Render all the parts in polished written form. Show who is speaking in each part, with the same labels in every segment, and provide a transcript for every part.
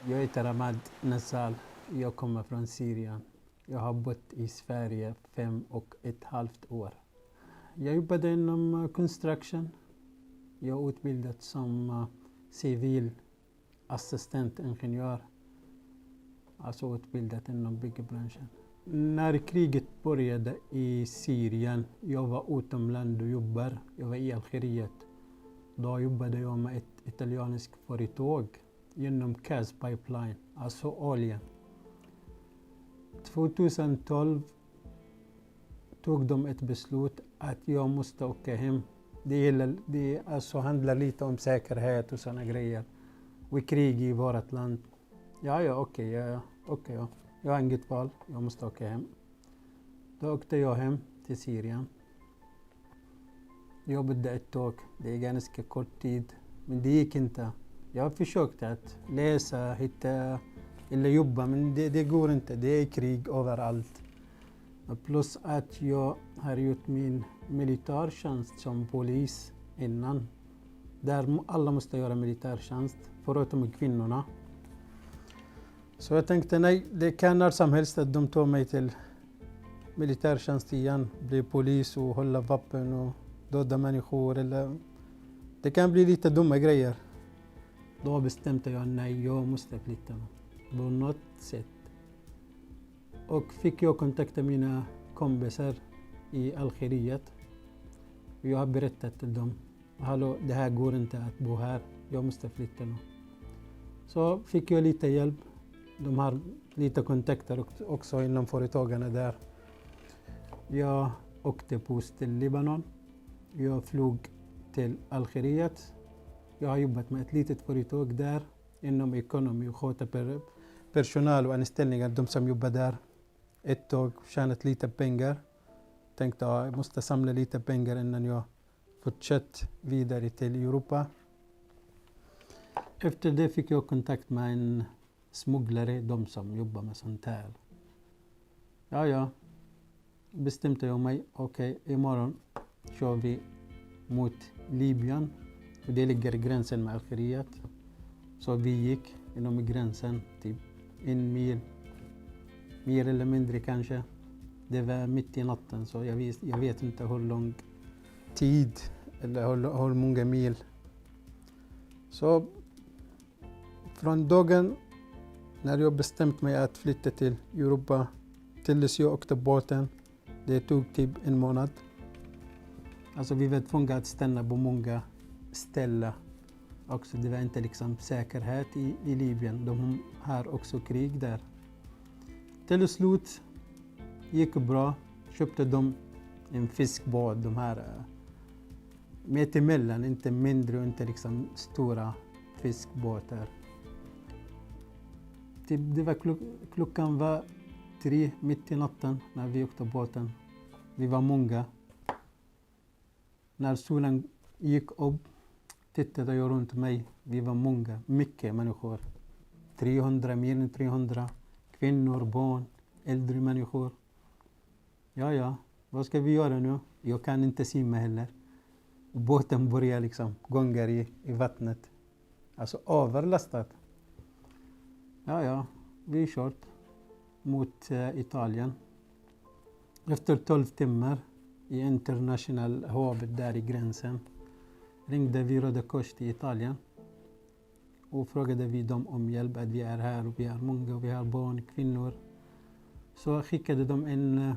Speaker 1: Jag heter Ahmad Nassal. Jag kommer från Syrien. Jag har bott i Sverige 5,5 år. Jag jobbade inom construction. Jag är utbildad som civil assistentingenjör. Alltså utbildad inom byggbranschen. När kriget började i Syrien, jag var utomlands och jobbade. Jag var i Algeriet. Då jobbade jag med ett italienskt företag genom Gas Pipeline, alltså olja. 2012 tog de ett beslut att jag måste åka hem. Det alltså handlar lite om säkerhet och sådana grejer. Och krig i vårt land. Okej. Jag har inget val, jag måste åka hem. Då åkte jag hem till Syrien. Jag jobbade ett tag, det är ganska kort tid, men det gick inte. Jag försökte att läsa, hitta eller jobba, men det går inte. Det är krig överallt. Plus att jag har gjort min militärtjänst som polis innan. Där alla måste göra militärtjänst, förutom kvinnorna. Så jag tänkte nej, det kan när som helst att de tar mig till militärtjänst igen. Bli polis och hålla vapen och döda människor. Eller det kan bli lite dumma grejer. Då bestämde jag nej, jag måste flytta på något sätt. Och fick jag kontakta mina kompisar i Algeriet. Jag har berättat till dem. Hallå, det här går inte att bo här. Jag måste flytta nu. Så fick jag lite hjälp. De har lite kontakter också inom företagarna där. Jag åkte buss till Libanon. Jag flög till Algeriet. Jag har jobbat med ett litet företag där inom ekonomi och sköta personal och anställningar, de som jobbar där. Ett tag tjänat lite pengar. Tänkte att jag måste samla lite pengar innan jag fortsatt vidare till Europa. Efter det fick jag kontakt med en smugglare, de som jobbar med sånt här. Bestämde jag mig, okej, imorgon kör vi mot Libyen. Och det ligger gränsen med Algeriet. Så vi gick inom gränsen, typ 1 mil. Mer eller mindre kanske. Det var mitt i natten, så jag vet inte hur lång tid eller hur många mil. Så från dagen när jag bestämt mig att flytta till Europa tills jag åkte båten, det tog typ 1 månad. Alltså vi var tvungna att stanna på många ställen. Också det var inte liksom säkerhet i Libyen. De har också krig där. Till slut gick bra. Köpte de en fiskbåt. De här mitt emellan, inte mindre och inte liksom stora fiskbåtar. Det var klockan var 3 mitt i natten när vi åkte båten. Vi var många. När solen gick upp tittade jag runt mig. Vi var många, mycket människor. 300, mer än 300. Kvinnor, barn, äldre människor. Vad ska vi göra nu? Jag kan inte simma heller. Båten börjar liksom gånger i vattnet. Alltså överlastat. Vi kört mot Italien. Efter 12 timmar i international havet där i gränsen ringde vi Röda Kors till Italien och frågade vi dem om hjälp, att vi är här och vi är många och vi har barn, kvinnor. Så skickade de en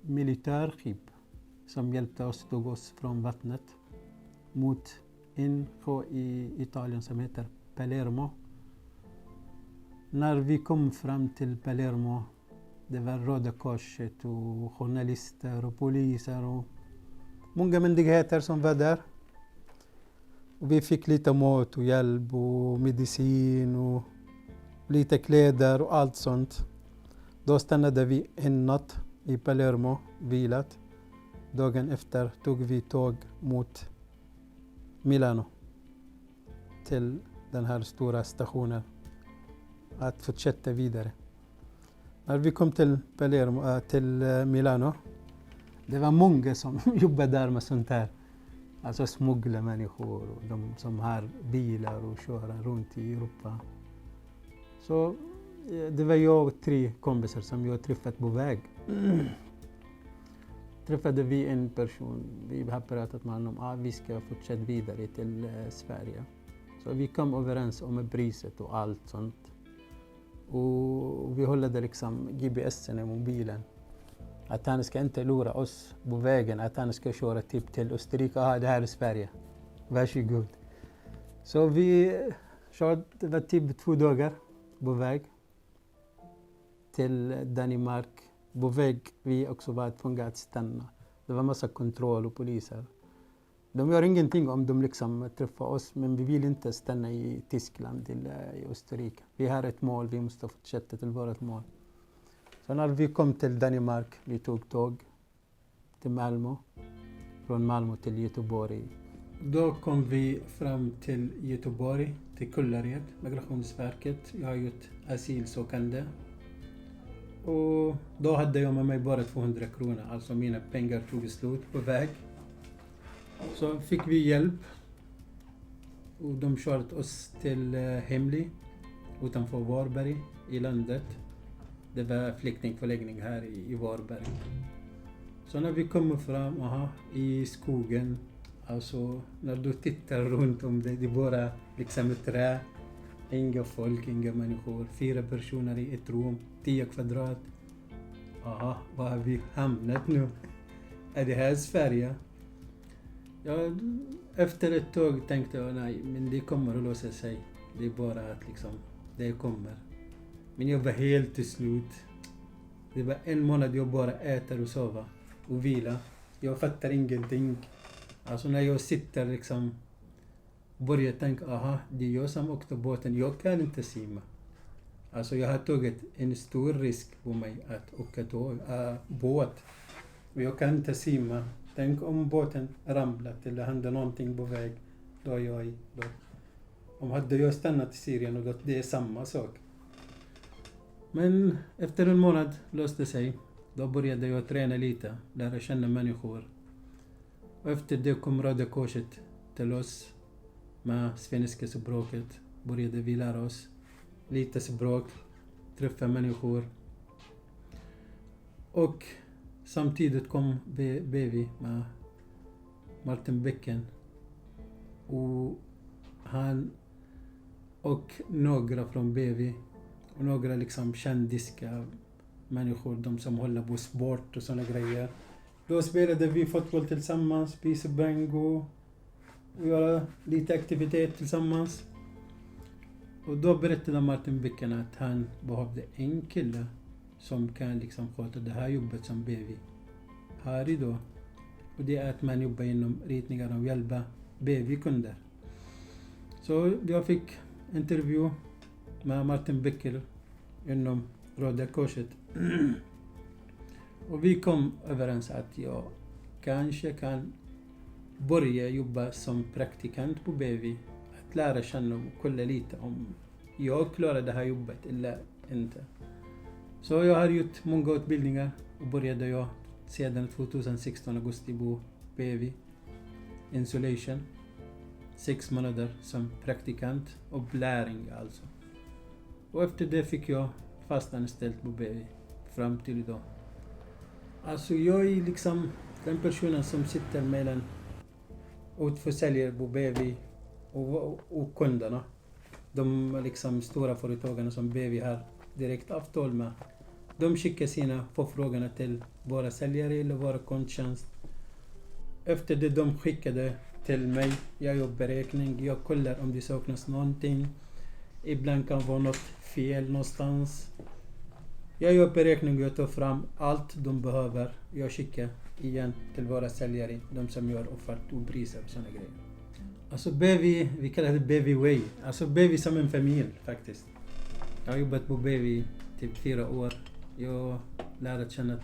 Speaker 1: militärskip som hjälpte oss, tog oss från vattnet mot en sjö i Italien som heter Palermo. När vi kom fram till Palermo, det var Röda Korset och journalister och poliser och många myndigheter som var där. Och vi fick lite mat och hjälp och medicin och lite kläder och allt sånt. Då stannade vi en natt i Palermo, vilat. Dagen efter tog vi tåg mot Milano till den här stora stationen att fortsätta vidare. När vi kom till Palermo, till Milano, det var många som jobbade där med sånt här. Alltså smuggla människor och de som har bilar och köra runt i Europa. Så det var jag och 3 kompisar som jag träffat på väg. Träffade vi en person, vi har pratat med honom att vi ska fortsätta vidare till Sverige. Så vi kom överens om priset och allt sånt. Och vi håller liksom GPSen i mobilen. Att han ska inte lura oss på vägen, att han ska köra typ till Österrike. Det här är Sverige. Varsågod. Så vi körde, det var typ 2 dagar på väg till Danmark. På väg vi också var tvungna att stanna. Det var massa kontroll och poliser. De gör ingenting om de liksom träffar oss, men vi vill inte stanna i Tyskland eller i Österrike. Vi har ett mål, vi måste fortsätta till vårt mål. Så när vi kom till Danmark, vi tog tåg till Malmö. Från Malmö till Göteborg. Då kom vi fram till Göteborg, till Kullared, Migrationsverket. Jag har gjort asylsökande. Och då hade jag med mig bara 200 kronor, alltså mina pengar tog slut på väg. Så fick vi hjälp och de körde oss till Hemli utanför Varberg i landet. Det var flyktingförläggning här i Varberg. Så när vi kommer fram i skogen, alltså när du tittar runt om det är bara liksom ett trä. Inga folk, inga människor, 4 personer i ett rum, 10 kvadrat. Var har vi hamnat nu? Är det här Sverige? Ja, efter ett tag tänkte jag, nej, men det kommer att lösa sig. Det är bara att liksom, det kommer. Men jag var helt till slut. Det var 1 månad jag bara äter och sova och vila. Jag fattar ingenting. Alltså när jag sitter liksom, börjar tänka, det är jag som åkte båten, jag kan inte simma. Alltså jag har tagit en stor risk på mig att åka båt. Och jag kan inte simma. Tänk om båten ramlat eller hände någonting på väg. Då är jag då. Om hade jag stannat i Syrien och det är samma sak. Men efter 1 månad löste sig. Då började jag träna lite, lära känna människor. Och efter det kom Röda Korset till oss med svenska språket. Började vi lära oss lite språk, träffa människor. Och samtidigt kom BV med Martin Becken. Och han och några från BV och några liksom kändiska människor, de som håller på sport och såna grejer. Då spelade vi fotboll tillsammans, spisa bingo och göra lite aktivitet tillsammans. Och då berättade Martin Becken att han behövde en kille som kan liksom sköta det här jobbet som BV har idag. Och det är att man jobbar inom ritningar och hjälpa BV-kunder. Så jag fick intervju med Martin Becken inom Röda Korset. Och vi kom överens att jag kanske kan börja jobba som praktikant på BV. Att lära känna och kolla lite om jag klarar det här jobbet eller inte. Så jag har gjort många utbildningar och började jag sedan 2016 augusti på BV Insulation. 6 månader som praktikant och lärling alltså. Och efter det fick jag fast anställd på BV fram till idag. Alltså jag är liksom den personen som sitter mellan utförsäljare på BV och kunderna. De liksom stora företagen som BV har direkt avtal med. De skickar sina förfrågningar till våra säljare eller våra kundtjänst. Efter det de skickade till mig, jag gör beräkning, jag kollar om det saknas någonting. Ibland kan det vara något fel någonstans. Jag gör beräkning, jag tar fram allt de behöver. Jag skickar igen till våra säljare, de som gör offert och priser och sådana grejer. Alltså BV, vi kallar det BV Way. Alltså BV som en familj faktiskt. Jag har jobbat på BV typ 4 år. Jag lärde känna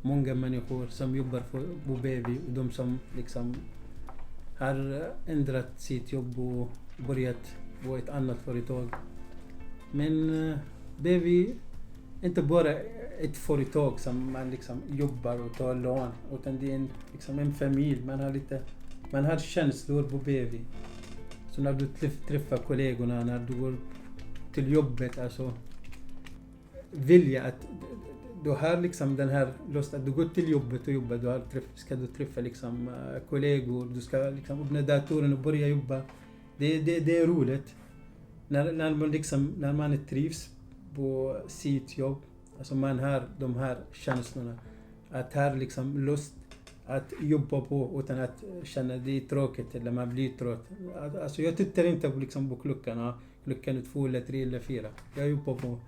Speaker 1: många människor som jobbar på BV och de som liksom har ändrat sitt jobb och börjat på ett annat företag. Men BV är inte bara ett företag som man liksom jobbar och tar lån, utan det är liksom en familj. Man har känslor på BV. Så när du träffar kollegorna, när du går till jobbet, alltså vilja att du har liksom den här lust att du går till jobbet och jobbar, ska du träffa liksom kollegor, du ska liksom öppna datorn och börja jobba. Det är roligt. När man trivs på sitt jobb, alltså man har de här känslorna, att ha liksom lust att jobba på utan att känna det är tråkigt eller man blir trött. Alltså jag tittar inte liksom på klockan är 2 eller 3 eller 4. Jag jobbar på.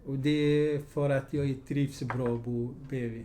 Speaker 1: Och det är för att jag trivs bra på BV.